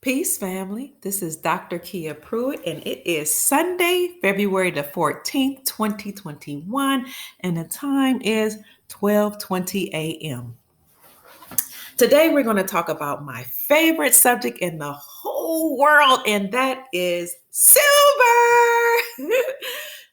Peace, family. This is Dr. Kia Pruitt, and it is Sunday, February the 14th, 2021, and the time is 12:20 a.m. Today, we're going to talk about my favorite subject in the whole world, and that is silver.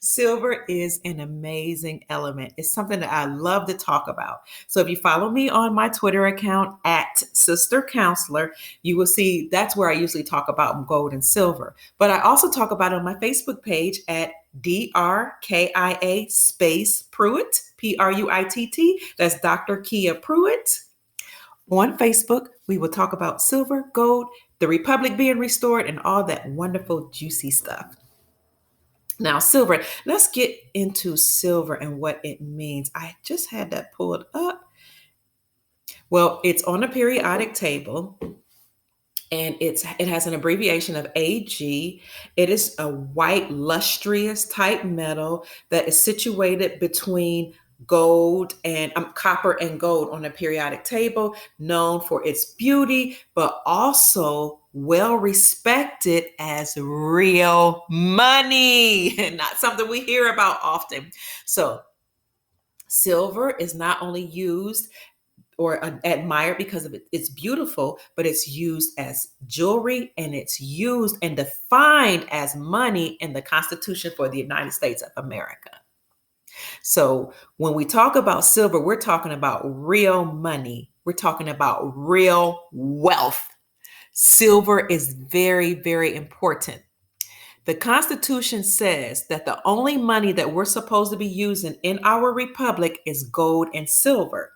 Silver is an amazing element. It's something that I love to talk about. So if you follow me on my Twitter account at Sister Counselor, you will see that's where I usually talk about gold and silver. But I also talk about it on my Facebook page at DRKIA space Pruitt, Pruitt. That's Dr. Kia Pruitt. On Facebook, we will talk about silver, gold, the republic being restored, and all that wonderful, juicy stuff. Now, silver, let's get into silver and what it means. I just had that pulled up. Well, it's on a periodic table, and it has an abbreviation of AG. It is a white, lustrous type metal that is situated between gold and copper and gold on a periodic table, known for its beauty, but also well respected as real money, and not something we hear about often. So silver is not only used or admired because of it's beautiful, but it's used as jewelry, and it's used and defined as money in the Constitution for the United States of America. So when we talk about silver, we're talking about real money. We're talking about real wealth. Silver is very, very important. The Constitution says that the only money that we're supposed to be using in our republic is gold and silver.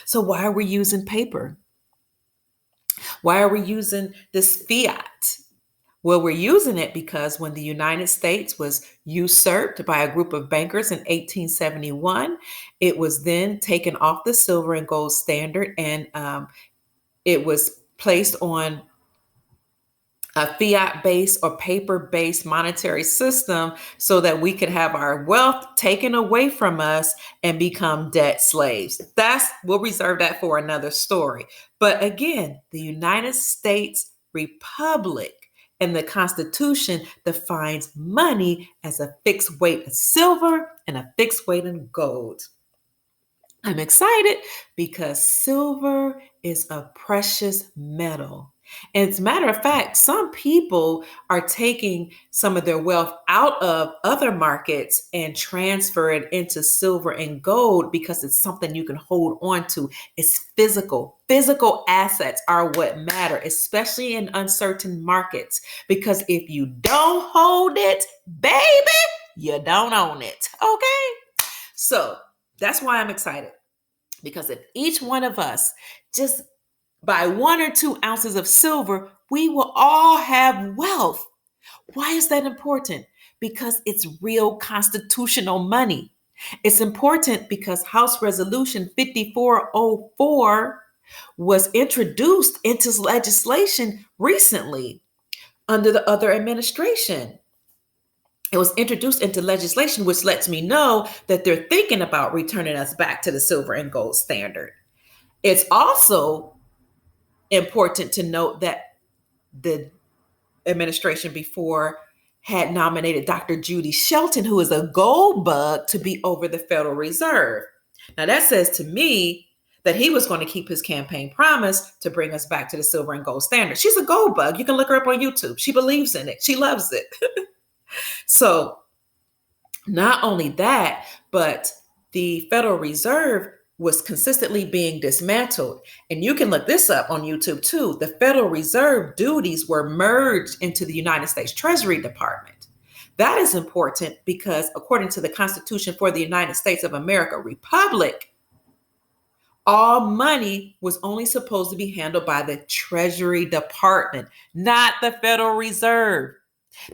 So why are we using paper? Why are we using this fiat? Well, we're using it because when the United States was usurped by a group of bankers in 1871, it was then taken off the silver and gold standard, and it was placed on a fiat-based or paper-based monetary system so that we could have our wealth taken away from us and become debt slaves. We'll reserve that for another story. But again, the United States Republic and the Constitution defines money as a fixed weight of silver and a fixed weight of gold. I'm excited because silver is a precious metal. And as a matter of fact, some people are taking some of their wealth out of other markets and transfer it into silver and gold because it's something you can hold on to. It's physical. Physical assets are what matter, especially in uncertain markets. Because if you don't hold it, baby, you don't own it. Okay? So that's why I'm excited. Because if each one of us just by 1 or 2 ounces of silver, we will all have wealth. Why is that important? Because it's real constitutional money. It's important because House Resolution 5404 was introduced into legislation recently under the other administration. It was introduced into legislation, which lets me know that they're thinking about returning us back to the silver and gold standard. It's also important to note that the administration before had nominated Dr. Judy Shelton, who is a gold bug, to be over the Federal Reserve. Now that says to me that he was going to keep his campaign promise to bring us back to the silver and gold standard. She's a gold bug. You can look her up on YouTube. She believes in it. She loves it. So not only that, but the Federal Reserve was consistently being dismantled. And you can look this up on YouTube too. The Federal Reserve duties were merged into the United States Treasury Department. That is important because according to the Constitution for the United States of America Republic, all money was only supposed to be handled by the Treasury Department, not the Federal Reserve.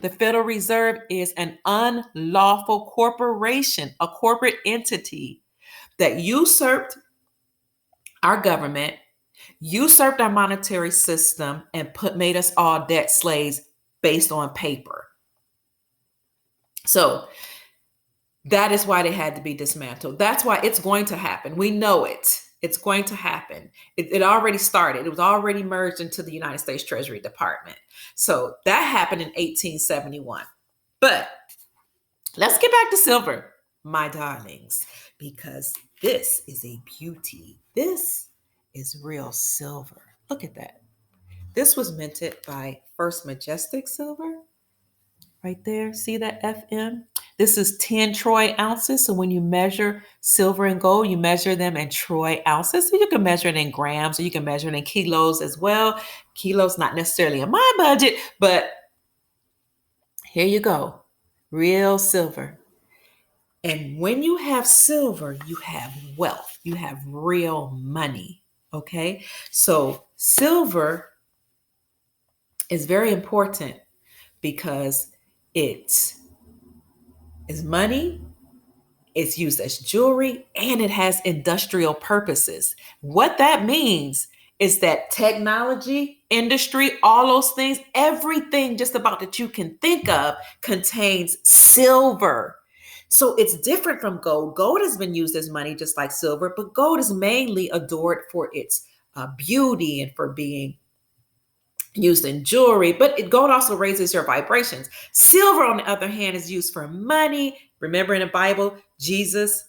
The Federal Reserve is an unlawful corporation, a corporate entity that usurped our government, usurped our monetary system, and made us all debt slaves based on paper. So that is why they had to be dismantled. That's why it's going to happen. We know it. It's going to happen. It already started. It was already merged into the United States Treasury Department. So that happened in 1871. But let's get back to silver, my darlings, because this is a beauty. This is real silver. Look at that. This was minted by First Majestic Silver. Right there, see that FM? This is 10 troy ounces. So when you measure silver and gold, you measure them in troy ounces. So you can measure it in grams or you can measure it in kilos as well. Kilos not necessarily in my budget, but here you go. Real silver. And when you have silver, you have wealth. You have real money. Okay? So silver is very important because it is money, it's used as jewelry, and it has industrial purposes. What that means is that technology, industry, all those things, everything just about that you can think of contains silver. So it's different from gold. Gold has been used as money just like silver, but gold is mainly adored for its beauty and for being used in jewelry, but gold also raises your vibrations. Silver, on the other hand, is used for money. Remember in the Bible, Jesus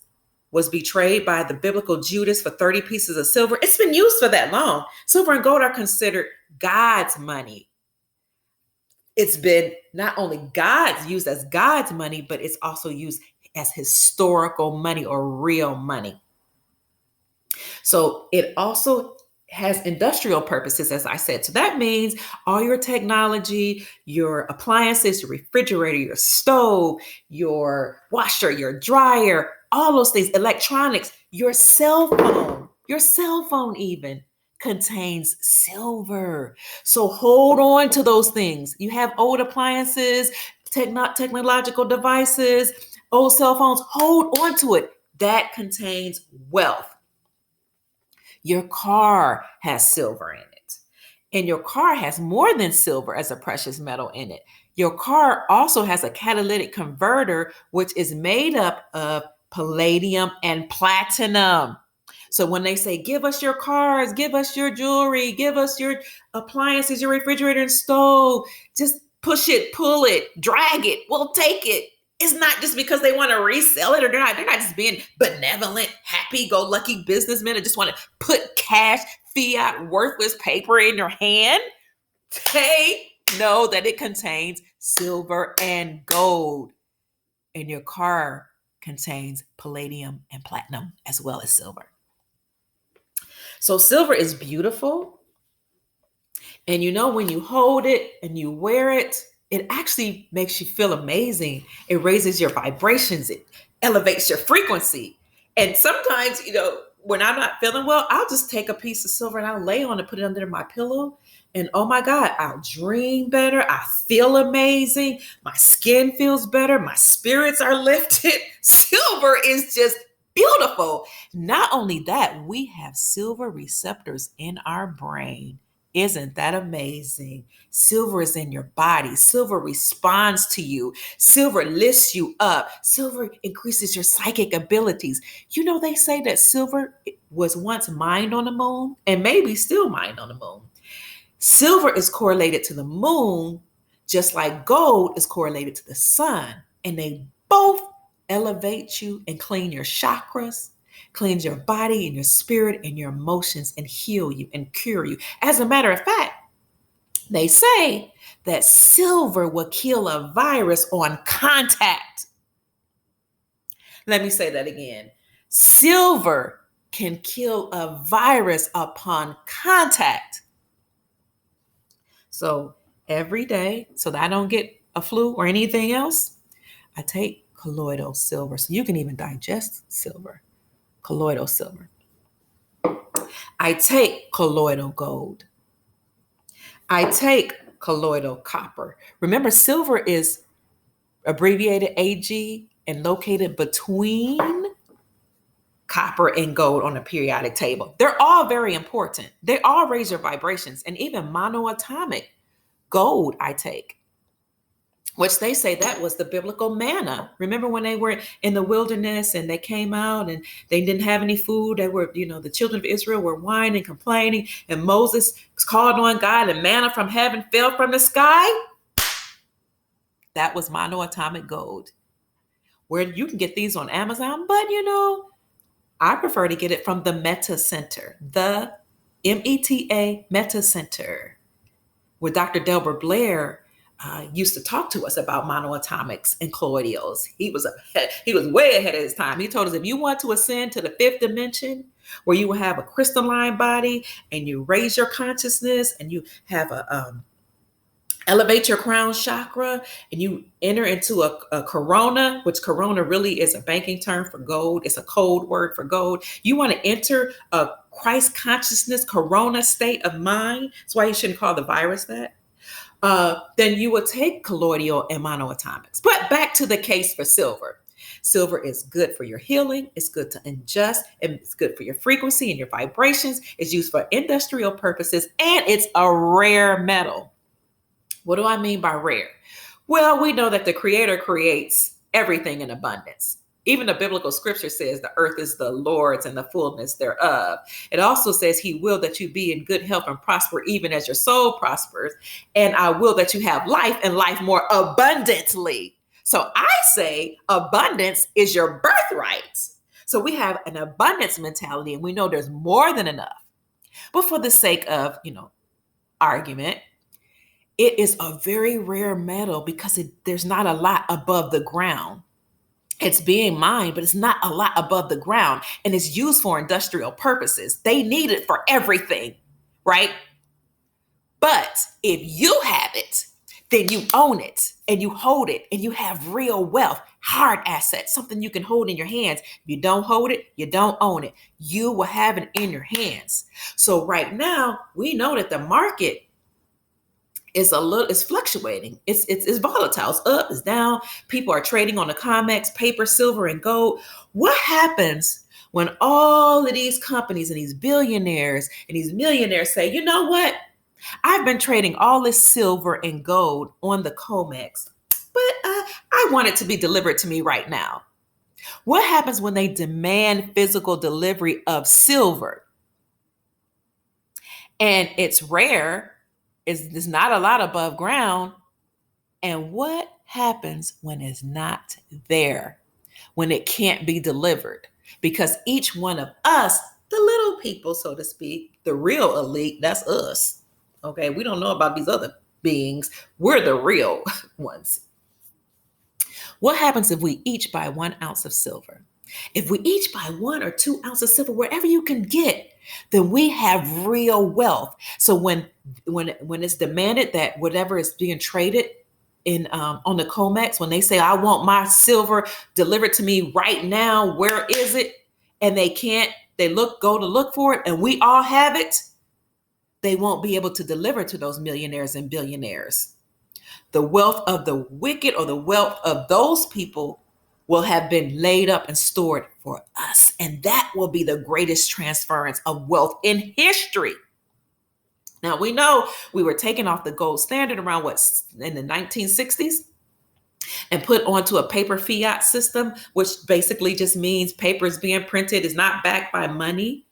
was betrayed by the biblical Judas for 30 pieces of silver. It's been used for that long. Silver and gold are considered God's money. It's been not only used as God's money, but it's also used as historical money or real money. So it also has industrial purposes, as I said. So that means all your technology, your appliances, your refrigerator, your stove, your washer, your dryer, all those things, electronics, your cell phone even contains silver. So hold on to those things. You have old appliances, technological devices, old cell phones, hold on to it. That contains wealth. Your car has silver in it. And your car has more than silver as a precious metal in it. Your car also has a catalytic converter, which is made up of palladium and platinum. So when they say, give us your cars, give us your jewelry, give us your appliances, your refrigerator and stove, just push it, pull it, drag it, we'll take it. It's not just because they want to resell it, or they're not just being benevolent, happy-go-lucky businessmen that just want to put cash, fiat, worthless paper in your hand. They know that it contains silver and gold. And your car contains palladium and platinum as well as silver. So silver is beautiful. And you know, when you hold it and you wear it, it actually makes you feel amazing. It raises your vibrations. It elevates your frequency. And sometimes, when I'm not feeling well, I'll just take a piece of silver and I'll lay on it, put it under my pillow. And oh my God, I'll dream better. I feel amazing. My skin feels better. My spirits are lifted. Silver is just beautiful. Not only that, we have silver receptors in our brain. Isn't that amazing? Silver is in your body. Silver responds to you. Silver lifts you up. Silver increases your psychic abilities. They say that silver was once mined on the moon and maybe still mined on the moon. Silver is correlated to the moon, just like gold is correlated to the sun. And they both elevate you and clean your chakras, cleanse your body and your spirit and your emotions, and heal you and cure you. As a matter of fact, they say that silver will kill a virus on contact. Let me say that again. Silver can kill a virus upon contact. So every day, so that I don't get a flu or anything else, I take colloidal silver. So you can even digest silver. Colloidal silver. I take colloidal gold. I take colloidal copper. Remember, silver is abbreviated Ag and located between copper and gold on a periodic table. They're all very important. They all raise your vibrations, and even monoatomic gold I take. which they say that was the biblical manna. Remember when they were in the wilderness and they came out and they didn't have any food? They were, the children of Israel were whining, complaining, and Moses called on God and manna from heaven fell from the sky. That was monoatomic gold. Where you can get these on Amazon, but I prefer to get it from the Meta Center, the META Meta Center, where Dr. Delbert Blair used to talk to us about monoatomics and colloidals. He was way ahead of his time. He told us if you want to ascend to the fifth dimension, where you will have a crystalline body and you raise your consciousness and you have elevate your crown chakra and you enter into a corona, which corona really is a banking term for gold. It's a code word for gold. You want to enter a Christ consciousness corona state of mind. That's why you shouldn't call the virus that. Then you will take colloidal and monoatomics. But back to the case for silver. Silver is good for your healing. It's good to ingest, and it's good for your frequency and your vibrations. It's used for industrial purposes, and it's a rare metal. What do I mean by rare? Well, we know that the Creator creates everything in abundance. Even the biblical scripture says the earth is the Lord's and the fullness thereof. It also says he will that you be in good health and prosper even as your soul prospers. And I will that you have life and life more abundantly. So I say abundance is your birthright. So we have an abundance mentality and we know there's more than enough. But for the sake of, argument, it is a very rare metal because there's not a lot above the ground. It's being mined, but it's not a lot above the ground. And it's used for industrial purposes. They need it for everything, right? But if you have it, then you own it and you hold it and you have real wealth, hard assets, something you can hold in your hands. If you don't hold it, you don't own it. You will have it in your hands. So right now, we know that the market it's fluctuating. It's volatile. It's up, it's down. People are trading on the COMEX, paper, silver, and gold. What happens when all of these companies and these billionaires and these millionaires say, you know what? I've been trading all this silver and gold on the COMEX, but I want it to be delivered to me right now. What happens when they demand physical delivery of silver? And it's rare. There's not a lot above ground. And what happens when it's not there? When it can't be delivered? Because each one of us, the little people, so to speak, the real elite, that's us. Okay, we don't know about these other beings. We're the real ones. What happens if we each buy 1 ounce of silver? If we each buy 1 or 2 ounces of silver, wherever you can get, then we have real wealth. So when it's demanded that whatever is being traded in on the COMEX, when they say, I want my silver delivered to me right now, where is it? And they can't, go to look for it, and we all have it, they won't be able to deliver to those millionaires and billionaires. The wealth of the wicked or the wealth of those people will have been laid up and stored for us. And that will be the greatest transference of wealth in history. Now, we know we were taken off the gold standard around in the 1960s and put onto a paper fiat system, which basically just means paper is being printed, is not backed by money.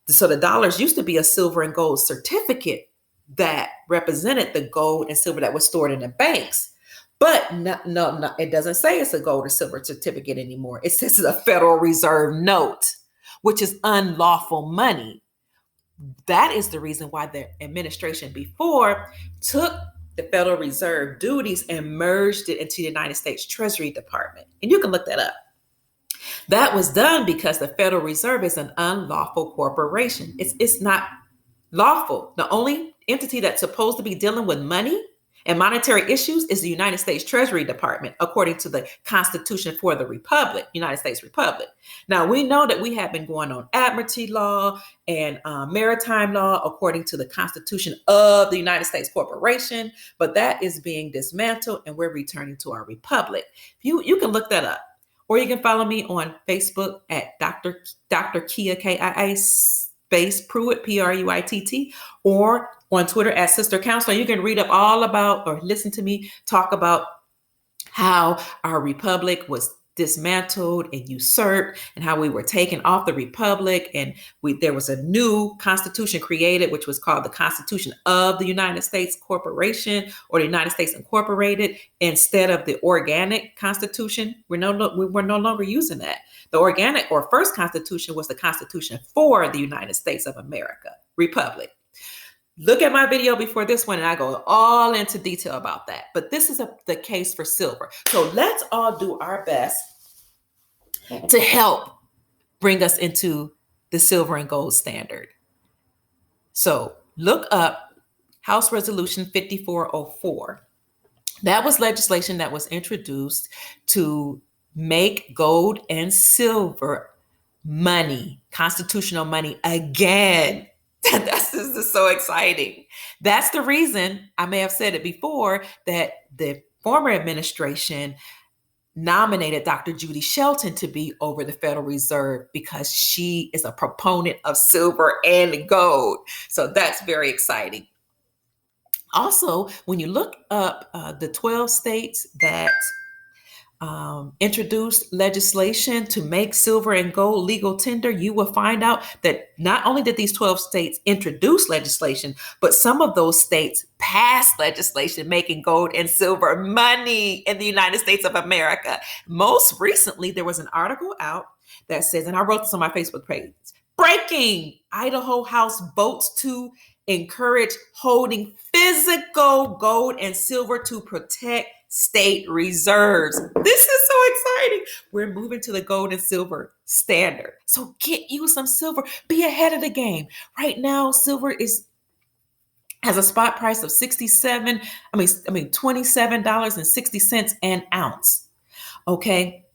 So the dollars used to be a silver and gold certificate that represented the gold and silver that was stored in the banks. But no, it doesn't say it's a gold or silver certificate anymore. It says it's a Federal Reserve note, which is unlawful money. That is the reason why the administration before took the Federal Reserve duties and merged it into the United States Treasury Department. And you can look that up. That was done because the Federal Reserve is an unlawful corporation. It's not lawful. The only entity that's supposed to be dealing with money and monetary issues is the United States Treasury Department, according to the Constitution for the Republic, United States Republic. Now, we know that we have been going on admiralty law and maritime law according to the Constitution of the United States Corporation, but that is being dismantled and we're returning to our republic. You can look that up, or you can follow me on Facebook at Dr. Kia, Kia, space Pruitt, Pruitt, or on Twitter at Sister Counselor. You can read up all about or listen to me talk about how our republic was dismantled and usurped, and how we were taken off the republic, and there was a new constitution created, which was called the Constitution of the United States Corporation, or the United States Incorporated, instead of the organic constitution. We were no longer using that. The organic or first constitution was the Constitution for the United States of America Republic. Look at my video before this one, and I go all into detail about that. But this is the case for silver. So let's all do our best to help bring us into the silver and gold standard. So look up House Resolution 5404. That was legislation that was introduced to make gold and silver money, constitutional money again. This is so exciting. That's the reason, I may have said it before, that the former administration nominated Dr. Judy Shelton to be over the Federal Reserve, because she is a proponent of silver and gold. So that's very exciting. Also, when you look up the 12 states that introduced legislation to make silver and gold legal tender, you will find out that not only did these 12 states introduce legislation, but some of those states passed legislation making gold and silver money in the United States of America. Most recently, there was an article out that says, and I wrote this on my Facebook page, breaking: Idaho House votes to encourage holding physical gold and silver to protect state reserves. This is so exciting. We're moving to the gold and silver standard. So get you some silver. Be ahead of the game. Right now, silver has a spot price of $27.60 an ounce. Okay.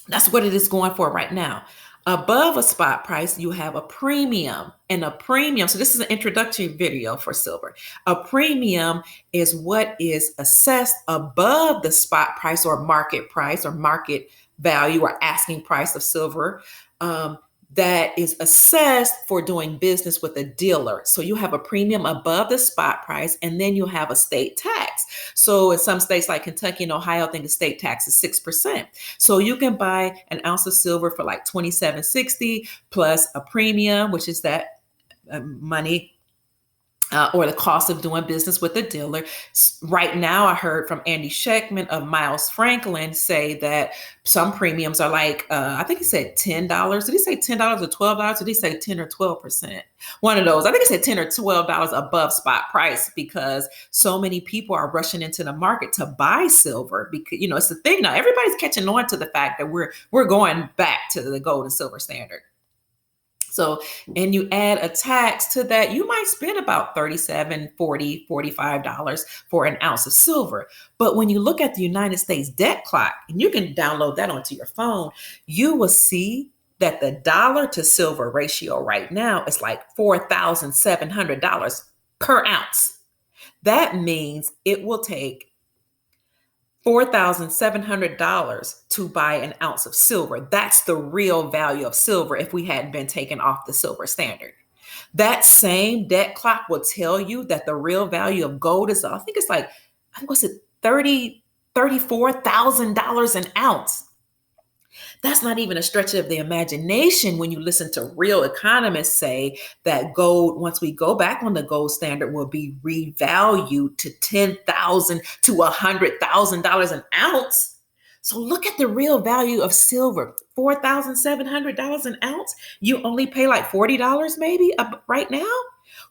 That's what it is going for right now. Above a spot price, you have a premium, and a premium. So this is an introductory video for silver. A premium is what is assessed above the spot price or market value or asking price of silver. That is assessed for doing business with a dealer. So you have a premium above the spot price, and then you have a state tax. So in some states like Kentucky and Ohio, I think the state tax is 6%. So you can buy an ounce of silver for like $27.60 plus a premium, which is that money or the cost of doing business with a dealer. Right now, I heard from Andy Scheckman of Miles Franklin say that some premiums are like, I think he said $10. Did he say $10 or $12? Did he say 10 or 12%? One of those. I think he said $10 or $12 above spot price, because so many people are rushing into the market to buy silver. Because, it's the thing now. Everybody's catching on to the fact that we're going back to the gold and silver standard. So, and you add a tax to that, you might spend about $37, $40, $45 for an ounce of silver. But when you look at the United States debt clock, and you can download that onto your phone, you will see that the dollar to silver ratio right now is like $4,700 per ounce. That means it will take $4,700 to buy an ounce of silver. That's the real value of silver if we hadn't been taken off the silver standard. That same debt clock will tell you that the real value of gold is, I think it's like, what's it, $34,000 an ounce. That's not even a stretch of the imagination when you listen to real economists say that gold, once we go back on the gold standard, will be revalued to $10,000 to $100,000 an ounce. So look at the real value of silver, $4,700 an ounce. You only pay like $40 maybe right now.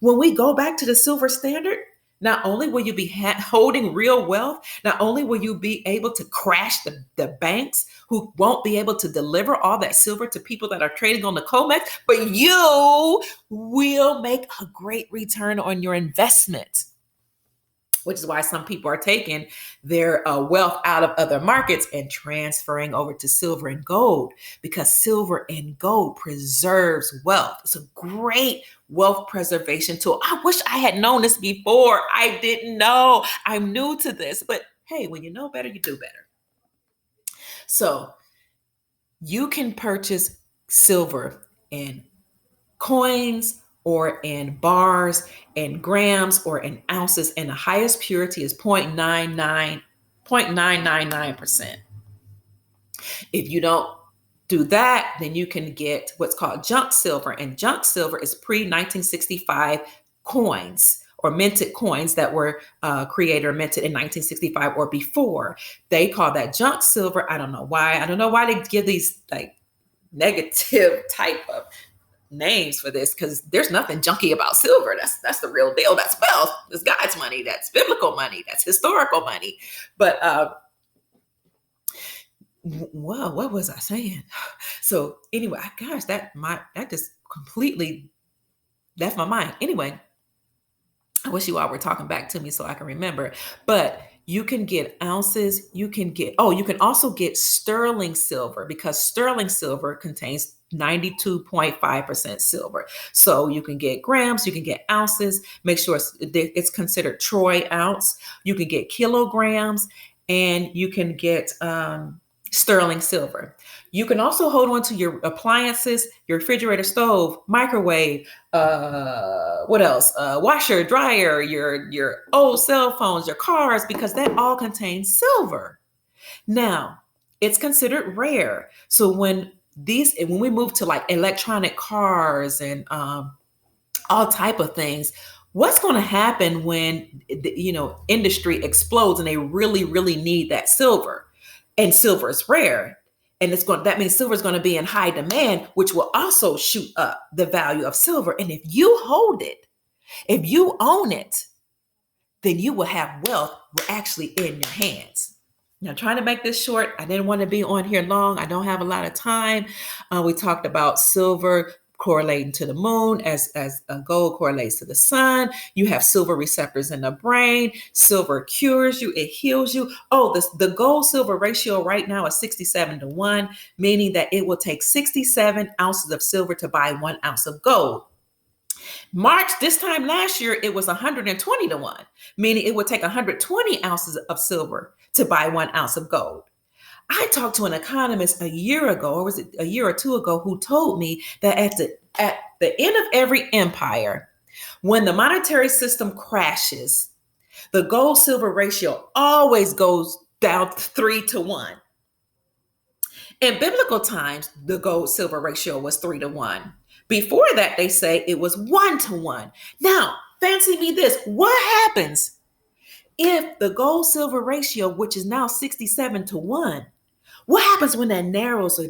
When we go back to the silver standard, not only will you be holding real wealth, not only will you be able to crash the banks who won't be able to deliver all that silver to people that are trading on the COMEX, but you will make a great return on your investment, which is why some people are taking their wealth out of other markets and transferring over to silver and gold, because silver and gold preserves wealth. It's a great wealth preservation tool. I wish I had known this before. I didn't know. I'm new to this, but hey, when you know better, you do better. So you can purchase silver in coins or in bars and grams or in ounces, and the highest purity is 0.99 0.999%. If you don't do that, then you can get what's called junk silver. And junk silver is pre-1965 coins or minted coins that were created or minted in 1965 or before. They call that junk silver. I don't know why. I don't know why they give these like negative type of names for this, because there's nothing junky about silver. That's the real deal. That's wealth. That's God's money. That's biblical money. That's historical money. But well, what was I saying? So anyway, gosh, that just completely left my mind. Anyway, I wish you all were talking back to me so I can remember. But you can get ounces. You can also get sterling silver, because sterling silver contains 92.5% silver. So you can get grams, you can get ounces. Make sure it's considered troy ounce. You can get kilograms, and you can get sterling silver. You can also hold on to your appliances, your refrigerator, stove, microwave, what else? Washer, dryer, your old cell phones, your cars, because that all contains silver. Now, it's considered rare. So when we move to like electronic cars and all type of things, what's going to happen when industry explodes and they really, really need that silver? And silver is rare. And that means silver is going to be in high demand, which will also shoot up the value of silver. And if you hold it, if you own it, then you will have wealth actually in your hands. Now, trying to make this short, I didn't want to be on here long. I don't have a lot of time. We talked about silver correlating to the moon as gold correlates to the sun. You have silver receptors in the brain. Silver cures you. It heals you. Oh, the gold silver ratio right now is 67-1, meaning that it will take 67 ounces of silver to buy 1 ounce of gold. March this time last year, it was 120-1, meaning it would take 120 ounces of silver to buy 1 ounce of gold. I talked to an economist a year ago, or was it a year or two ago, who told me that at the end of every empire, when the monetary system crashes, the gold-silver ratio always goes down 3-1. In biblical times, the gold-silver ratio was 3-1. Before that, they say it was 1-1. Now, fancy me this. What happens if the gold-silver ratio, which is now 67-1, what happens when that narrows or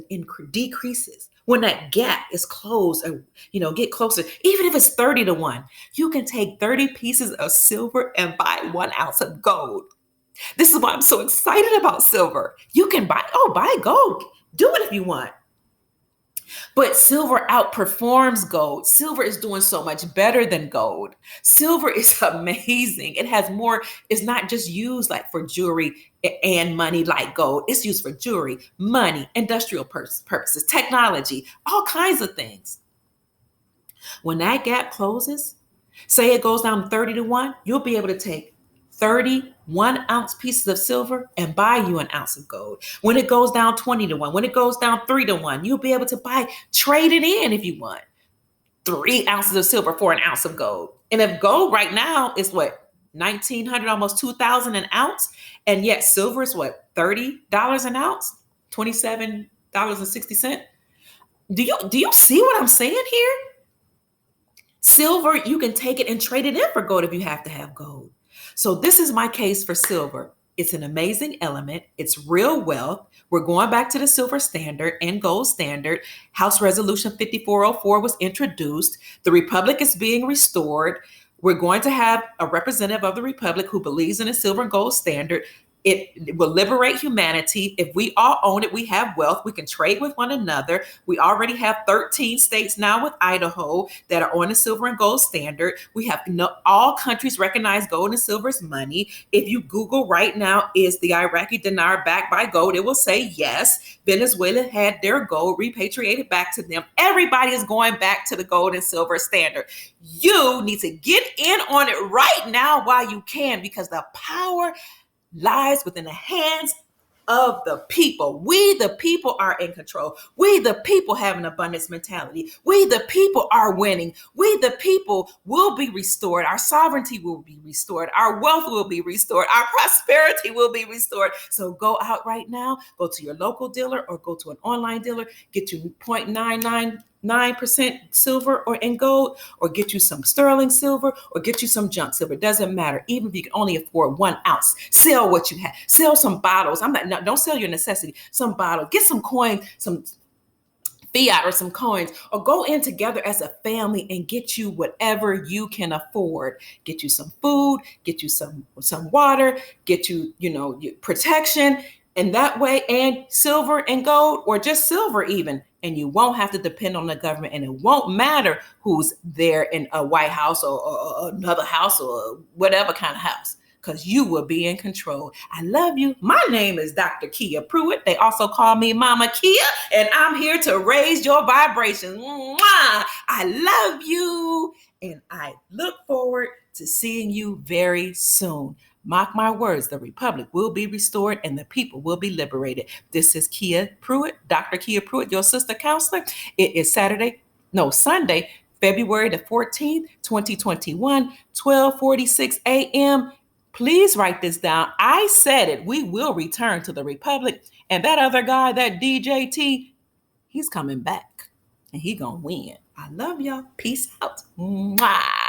decreases? When that gap is closed or, get closer, even if it's 30-1, you can take 30 pieces of silver and buy 1 ounce of gold. This is why I'm so excited about silver. You can buy gold. Do it if you want. But silver outperforms gold. Silver is doing so much better than gold. Silver is amazing. It has more, it's not just used like for jewelry and money like gold. It's used for jewelry, money, industrial purposes, technology, all kinds of things. When that gap closes, say it goes down 30-1, you'll be able to take 30 1-ounce pieces of silver and buy you 1 ounce of gold. When it goes down 20-1, when it goes down 3-1, you'll be able to trade it in if you want. 3 ounces of silver for 1 ounce of gold. And if gold right now is what, $1,900, almost $2,000 an ounce, and yet silver is what, $30 an ounce, $27.60. Do you see what I'm saying here? Silver, you can take it and trade it in for gold if you have to have gold. So this is my case for silver. It's an amazing element. It's real wealth. We're going back to the silver standard and gold standard. House Resolution 5404 was introduced. The Republic is being restored. We're going to have a representative of the Republic who believes in a silver and gold standard. It will liberate humanity. If we all own it, we have wealth. We can trade with one another. We already have 13 states now with Idaho that are on the silver and gold standard. We have all countries recognize gold and silver as money. If you Google right now, is the Iraqi dinar backed by gold? It will say yes. Venezuela had their gold repatriated back to them. Everybody is going back to the gold and silver standard. You need to get in on it right now while you can, because the power lies within the hands of the people. We, the people, are in control. We, the people, have an abundance mentality. We, the people, are winning. We, the people, will be restored. Our sovereignty will be restored. Our wealth will be restored. Our prosperity will be restored. So go out right now, go to your local dealer or go to an online dealer, get you 0.999% silver or in gold, or get you some sterling silver, or get you some junk silver. It doesn't matter. Even if you can only afford 1 ounce, sell what you have. Sell some bottles. Don't sell your necessity. Some bottles. Get some coins, some fiat or some coins, or go in together as a family and get you whatever you can afford. Get you some food, get you some water, get you, protection, and that way, and silver and gold, or just silver even. And you won't have to depend on the government, and it won't matter who's there in a White House or another house or whatever kind of house, because you will be in control. I love you. My name is Dr. Kia Pruitt. They also call me Mama Kia, and I'm here to raise your vibrations. Mwah! I love you, and I look forward to seeing you very soon. Mark my words, the republic will be restored and the people will be liberated. This is Kia Pruitt, Dr. Kia Pruitt, your sister counselor. It is Sunday, February the 14th, 2021, 12:46 a.m. Please write this down. I said it. We will return to the republic. And that other guy, that DJT, he's coming back. And he gonna win. I love y'all. Peace out. Mwah.